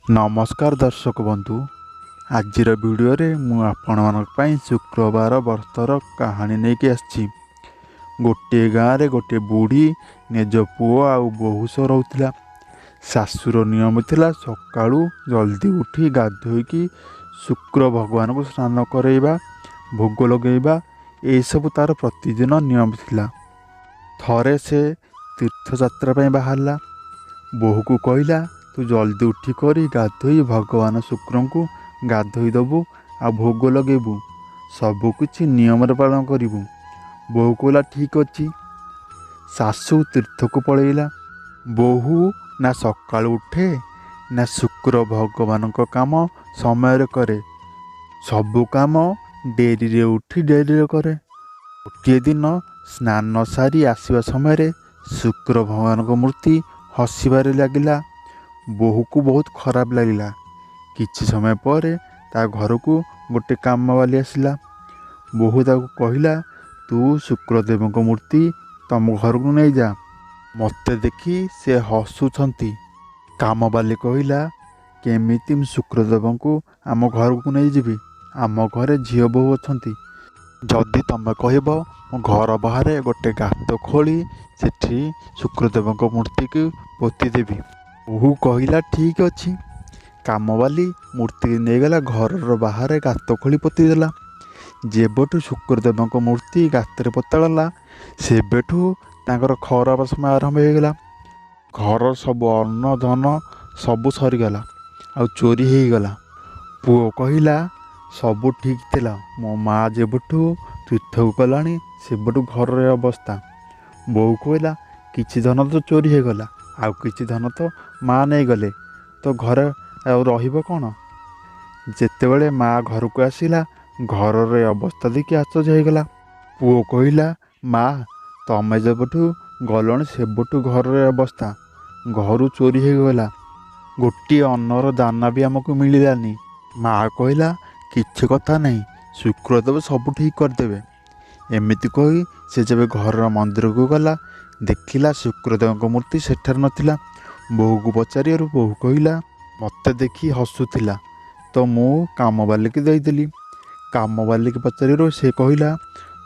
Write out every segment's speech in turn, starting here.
नमस्कार दर्शक बंधु। आजिर वीडियो रे मु आपण मानक पई शुक्रवार व्रतर कहानी लेके आछि। गोटे गाँव रे गोटे बूढ़ी निज पुओ आउ बोहू सह रहउथिला। सासुर नियम थिला सकाळू जल्दी उठी गाधोइकी शुक्र भगवान को स्नान करैबा, भोग लगैबा, ए सब तार प्रतिदिन नियम थिला। थरे से तीर्थयात्रा पई बाहरला। बोहू को कहला, तू जल्दी उठी करी गाधोई भगवान शुक्र को गाधोई दबु आ भोग लगेबू, सबकिछि नियम पालन करिबू। बोहू कहला ठीक अच्छी। सासू तीर्थ को पलैला। बोहू ना सकाळू उठे ना शुक्र भगवान काम समय करे, सबु काम डेरी रे उठी डेरी रे करे। गोटे दिन स्नान सारी आसवा समय शुक्र भगवान को मूर्ति हसिबारे लगिला। बोहू को बहुत खराब लगिला। किछि समय पर ता घर को गोटे काम वाली आसिला। बोहू ताको कहला, तू शुक्रदेव को मूर्ति तम घर को नहीं जा। मते देखी से हसुछंती। काम वाली कहला, केमिति मु शुक्रदेव को आम घर को नहीं जीवी? आम घरे झील बोहू अछंती। जदि तमे कहब मो घर बाहर गोटे गात खोली सेठी शुक्रदेव को मूर्ति को पोती देवी। बोहू कहला ठीक अच्छी। काम वाली मूर्ति नहीं गला घर बाहर गात खोली पोती देला। जेबठू शुक्रदेव को मूर्ति गाତରେ पोताला सेबेठू तांकर खराब समय आरंभ हो गला। घर सब अन्न धन सबू सरीगला आ चोरी हो गला। पुओ कहला, सबू ठीक थिला, मो माँ जेबठू तीर्थ को गलानी सेबठू घर अवस्था। बोहू कहला, किछि धन तो चोरी हो गला, आउ किछि धन तो माँ नहीं गले, तो घर रहिबो कौन? जेतेबेले माँ घर को आसिला घर रे अवस्था देखि आश्चर्य हो गला। पुओ कहला, माँ तमे जेबठू गलणी सेबठू घर रे अवस्था, घर चोरी हो गला, गोटे अन्नर दाना भी आमको मिलानी। माँ कहला, किछि कथा नहीं, शुक्रदेव सब ठीक करदेवे। एमिति कही से जब घर मंदिर को गला देखिला शुक्रदेव को मूर्ति सेठार नथिला। बोहू को पचारियारू बोहू कहला, मते देखी हसुथिला तो मु काम वाली की देदेली। काम वाली की पचारियारू से कहला,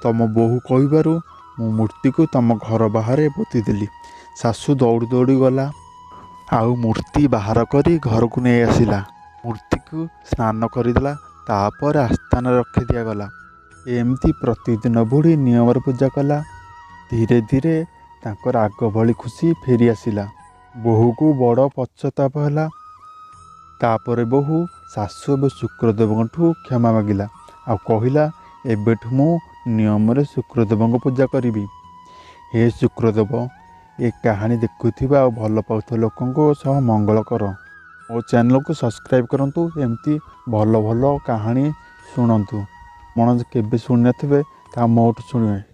तम बोहू कहबारू मु मूर्ति को तम घर बाहर पोती देली। सासू दौड़ी दौड़ी गला आउ मूर्ति बाहर करी घर को नहीं आसिला। मूर्ति को स्नान करदेला, तापर आस्थान रखी दिया गला। एमती प्रतिदिन बुढ़ी नियम पूजा कला। धीरे धीरे तांकर आग भली खुशी फेरी आसिला। बोहू को बड़ पश्चाताप है। तापर बोहू सासू और शुक्रदेव क्षमा मागिला आ कहला, एबेठू मु नियम रे शुक्रदेव को पूजा करी। हे शुक्रदेव, ए कहानी देखुथिबा और भल पाउथबा लोकंको सह मंगल कर। मो चैनल को सब्सक्राइब करंतु, एमती भल भल कहानी शुणंतु। मन केबे शुणी नथिबे ता मोठु शुणिबे।